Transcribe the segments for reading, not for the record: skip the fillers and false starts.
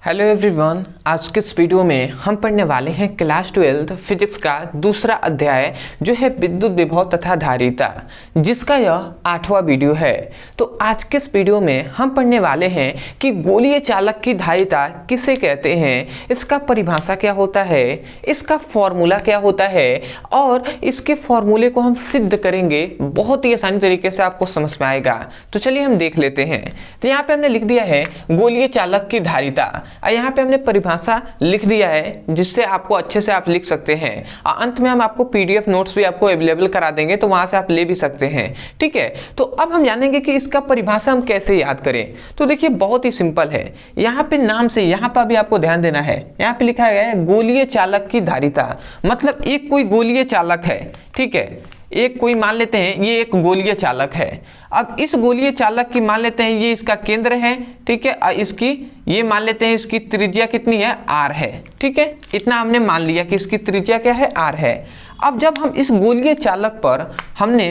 Hello everyone, आज के इस वीडियो में हम पढ़ने वाले हैं क्लास 12 फिजिक्स का दूसरा अध्याय जो है विद्युत विभव तथा धारिता, जिसका यह 8वां वीडियो है। तो आज के इस वीडियो में हम पढ़ने वाले हैं कि गोलीय चालक की धारिता किसे कहते हैं, इसका परिभाषा क्या होता है, इसका फॉर्मूला क्या होता है और इसके फॉर्मूले को हम सिद्ध करेंगे। बहुत ही आसानी तरीके से आपको समझ में आएगा। तो चलिए हम देख लेते हैं। तो यहाँ पे हमने लिख दिया है गोलीय चालक की धारिता, यहाँ पे हमने परिभाषा लिख दिया है जिससे आपको अच्छे से आप लिख सकते हैं। अंत में हम आपको पीडीएफ नोट्स भी आपको अवेलेबल करा देंगे, तो वहां से आप ले भी सकते हैं। ठीक है, तो अब हम जानेंगे कि इसका परिभाषा हम कैसे याद करें। तो देखिए बहुत ही सिंपल है। यहाँ पे नाम से यहाँ पर भी आपको ध्यान देना है। यहाँ पे लिखा गया है गोलीय चालक की धारिता, मतलब एक कोई गोलीय चालक है। ठीक है, एक कोई मान लेते हैं ये एक गोलीय चालक है। अब इस गोलीय चालक की मान लेते हैं ये इसका केंद्र है। ठीक है, और इसकी ये मान लेते हैं इसकी त्रिज्या कितनी है, r है। ठीक है, इतना हमने मान लिया कि इसकी त्रिज्या क्या है, r है। अब जब हम इस गोलीय चालक पर हमने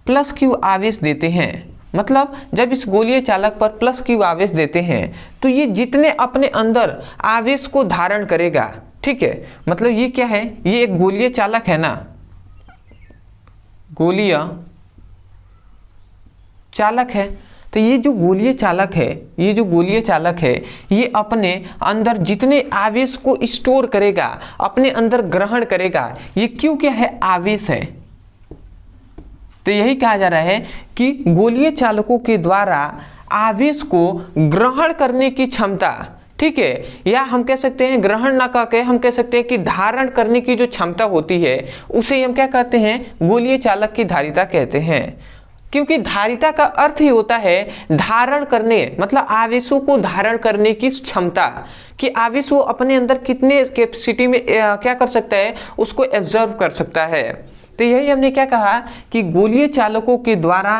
प्लस q आवेश देते हैं, मतलब जब इस गोलीय चालक पर प्लस q आवेश देते हैं तो ये जितने अपने अंदर आवेश को धारण करेगा। ठीक है, मतलब ये क्या है, ये एक गोलीय चालक है ना, गोलीय चालक है। तो ये जो गोलीय चालक है, ये जो गोलीय चालक है, ये अपने अंदर जितने आवेश को स्टोर करेगा, अपने अंदर ग्रहण करेगा। ये क्यों क्या है, आवेश है। तो यही कहा जा रहा है कि गोलीय चालकों के द्वारा आवेश को ग्रहण करने की क्षमता, ठीक है, या हम कह सकते हैं ग्रहण ना करके हम कह सकते हैं कि धारण करने की जो क्षमता होती है उसे हम क्या कहते हैं, गोलीय चालक की धारिता कहते हैं। क्योंकि धारिता का अर्थ ही होता है धारण करने, मतलब आवेशों को धारण करने की क्षमता, कि आवेश वो अपने अंदर कितने कैपेसिटी में क्या कर सकता है, उसको एब्जॉर्ब कर सकता है। तो यही हमने क्या कहा कि गोलीय चालकों के द्वारा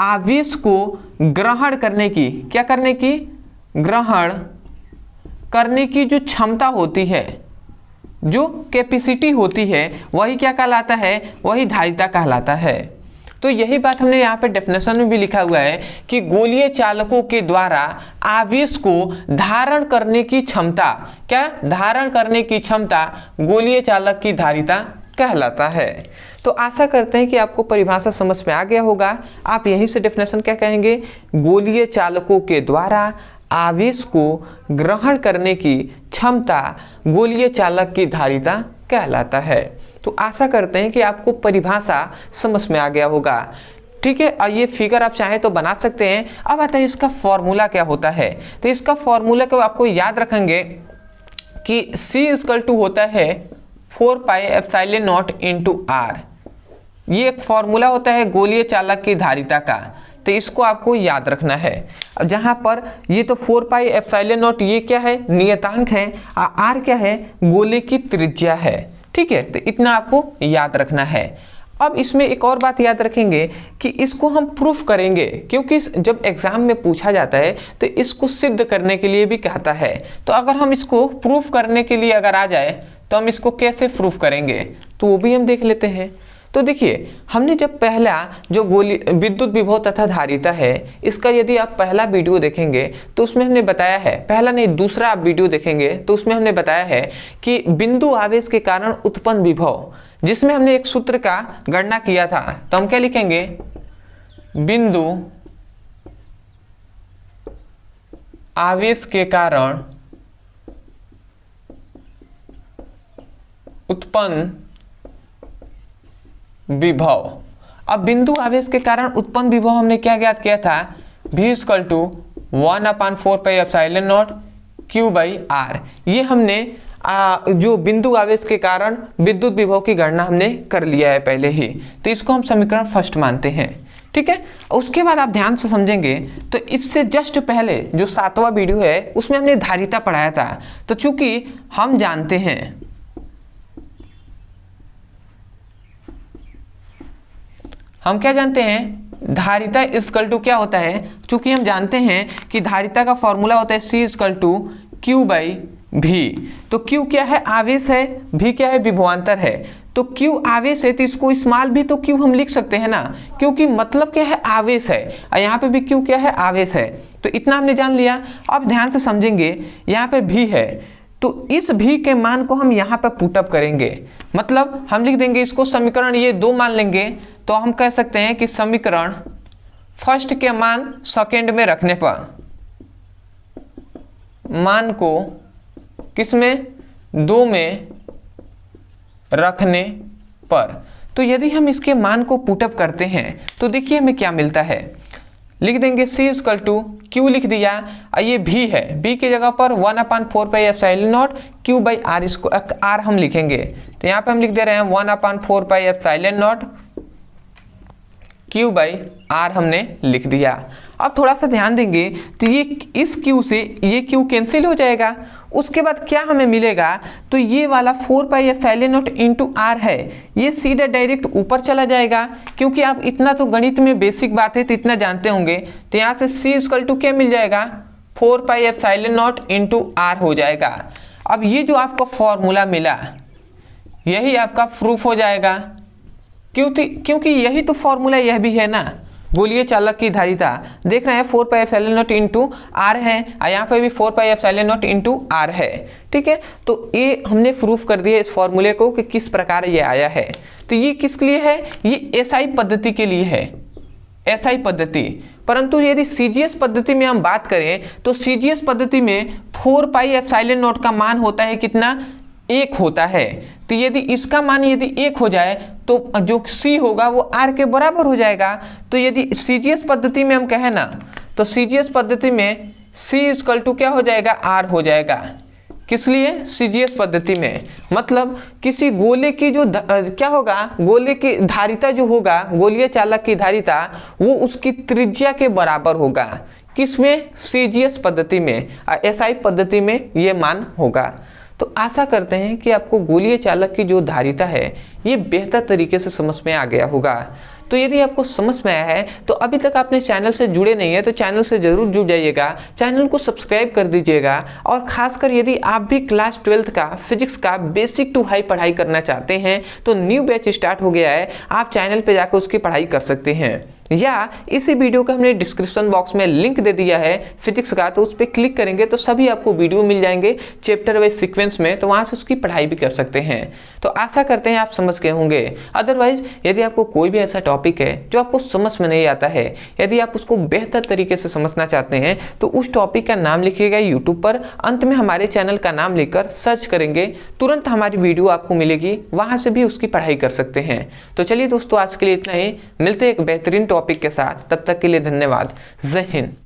आवेश को ग्रहण करने की, क्या करने की, ग्रहण करने की जो क्षमता होती है, जो कैपेसिटी होती है, वही क्या कहलाता है, वही धारिता कहलाता है। तो यही बात हमने यहाँ पे डेफिनेशन में भी लिखा हुआ है कि गोलीय चालकों के द्वारा आवेश को धारण करने की क्षमता, क्या धारण करने की क्षमता गोलीय चालक की धारिता कहलाता है। तो आशा करते हैं कि आपको परिभाषा समझ में आ गया होगा। आप यहीं से डेफिनेशन क्या कहेंगे, गोलीय चालकों के द्वारा आवेश को ग्रहण करने की क्षमता गोलीय चालक की धारिता कहलाता है। तो आशा करते हैं कि आपको परिभाषा समझ में आ गया होगा। ठीक है, और ये फिगर आप चाहें तो बना सकते हैं। अब आता है इसका फॉर्मूला क्या होता है। तो इसका फॉर्मूला को आपको याद रखेंगे कि C होता है 4πε0 × r। ये एक फॉर्मूला होता है गोलीय चालक की धारिता का, तो इसको आपको याद रखना है। अब जहाँ पर ये तो 4πε0 ये क्या है, नियतांक है, r क्या है, गोले की त्रिज्या है। ठीक है, तो इतना आपको याद रखना है। अब इसमें एक और बात याद रखेंगे कि इसको हम प्रूफ करेंगे, क्योंकि जब एग्जाम में पूछा जाता है तो इसको सिद्ध करने के लिए भी कहता है। तो अगर हम इसको प्रूफ करने के लिए अगर आ जाए तो हम इसको कैसे प्रूफ करेंगे, तो वो भी हम देख लेते हैं। तो देखिए, हमने जब पहला जो गोली विद्युत विभव तथा धारिता है, इसका यदि आप पहला वीडियो देखेंगे तो उसमें हमने बताया है, पहला नहीं दूसरा आप वीडियो देखेंगे तो उसमें हमने बताया है कि बिंदु आवेश के कारण उत्पन्न विभव, जिसमें हमने एक सूत्र का गणना किया था। तो हम क्या लिखेंगे, बिंदु आवेश के कारण उत्पन्न विभव। अब बिंदु आवेश के कारण उत्पन्न विभव हमने क्या ज्ञात किया था, V = 1/4πε0 Q/r। ये हमने जो बिंदु आवेश के कारण विद्युत विभव की गणना हमने कर लिया है पहले ही। तो इसको हम समीकरण फर्स्ट मानते हैं। ठीक है, उसके बाद आप ध्यान से समझेंगे तो इससे जस्ट पहले जो 7वां वीडियो है उसमें हमने धारिता पढ़ाया था। तो चूंकि हम जानते हैं, हम क्या जानते हैं, धारिता इक्वल टू क्या होता है, चूंकि हम जानते हैं कि धारिता का फॉर्मूला होता है C = Q/V। तो Q क्या है, आवेश है, V क्या है, विभवांतर है। तो Q आवेश है तो इसको स्मॉल भी तो Q हम लिख सकते हैं ना, क्योंकि मतलब क्या है, आवेश है, और यहाँ पे भी Q क्या है, आवेश है। तो इतना हमने जान लिया। अब ध्यान से समझेंगे, यहाँ पे भी है तो इस भी के मान को हम यहाँ पे पुटअप करेंगे, मतलब हम लिख देंगे इसको समीकरण, ये 2 मान लेंगे तो हम कह सकते हैं कि समीकरण फर्स्ट के मान सेकेंड में रखने पर, मान को किसमें 2 में रखने पर, तो यदि हम इसके मान को पुटअप करते हैं तो देखिए हमें क्या मिलता है। लिख देंगे C इक्वल टू Q लिख दिया, ये भी है, B की जगह पर 1/4 पाई epsilon not Q by R हम लिखेंगे, तो यहाँ पे हम लिख दे रहे हैं 1/4 पाई epsilon not Q by R हमने लिख दिया। अब थोड़ा सा ध्यान देंगे तो ये इस Q से ये Q कैंसिल हो जाएगा, उसके बाद क्या हमें मिलेगा, तो ये वाला 4 pi epsilon not into R है, ये सीधा डायरेक्ट ऊपर चला जाएगा, क्योंकि आप इतना तो गणित में बेसिक बात है तो इतना जानते होंगे। तो यहाँ से C इक्वल टू क्या मिल जाएगा, 4 pi epsilon not into R हो जाएगा। अब ये जो आपका फॉर्मूला मिला यही आपका प्रूफ हो जाएगा, क्योंकि यही तो फॉर्मूला यह भी है ना, गोलीय चालक की धारिता देख रहे हैं 4 pi epsilon not into R है, यहाँ पे भी 4 pi epsilon not into R है। ठीक है, तो ये हमने प्रूफ कर दिया इस फॉर्मूले को कि किस प्रकार ये आया है। तो ये किसके लिए है, ये एसआई पद्धति के लिए है, एसआई पद्धति। परंतु यदि सीजीएस पद्धति में हम बात करें तो सीजीएस पद्धति में 4 पाई एप्सिलॉन नॉट का मान होता है कितना, 1 होता है। तो यदि इसका मान यदि 1 हो जाए तो जो C होगा वो R के बराबर हो जाएगा। तो यदि सीजीएस पद्धति में हम कहें ना तो सीजीएस पद्धति में C इक्वल टू क्या हो जाएगा, R हो जाएगा। किस लिए, सीजीएस पद्धति में, मतलब किसी गोले की जो क्या होगा, गोले की धारिता जो होगा, गोलीय चालक की धारिता वो उसकी त्रिज्या के बराबर होगा। किसमें, सीजीएस पद्धति में। एसआई पद्धति में ये मान होगा। तो आशा करते हैं कि आपको गोलीय चालक की जो धारिता है ये बेहतर तरीके से समझ में आ गया होगा। तो यदि आपको समझ में आया है तो अभी तक आपने चैनल से जुड़े नहीं है तो चैनल से जरूर जुड़ जाइएगा, चैनल को सब्सक्राइब कर दीजिएगा। और खासकर यदि आप भी क्लास 12th का फिजिक्स का बेसिक टू हाई पढ़ाई करना चाहते हैं तो न्यू बैच स्टार्ट हो गया है, आप चैनल पे जाकर उसकी पढ़ाई कर सकते हैं, या इसी वीडियो का हमने डिस्क्रिप्शन बॉक्स में लिंक दे दिया है फिजिक्स का, तो उस पर क्लिक करेंगे तो सभी आपको वीडियो मिल जाएंगे चैप्टर वाइज सीक्वेंस में, तो वहाँ से उसकी पढ़ाई भी कर सकते हैं। तो आशा करते हैं आप समझ गए होंगे। अदरवाइज यदि आपको कोई भी ऐसा टॉपिक है जो आपको समझ में नहीं आता है, यदि आप उसको बेहतर तरीके से समझना चाहते हैं तो उस टॉपिक का नाम लिखिएगा यूट्यूब पर, अंत में हमारे चैनल का नाम लिखकर सर्च करेंगे, तुरंत हमारी वीडियो आपको मिलेगी, वहाँ से भी उसकी पढ़ाई कर सकते हैं। तो चलिए दोस्तों, आज के लिए इतना ही, मिलते हैं एक बेहतरीन टॉपिक के साथ, तब तक के लिए धन्यवाद। जय हिंद।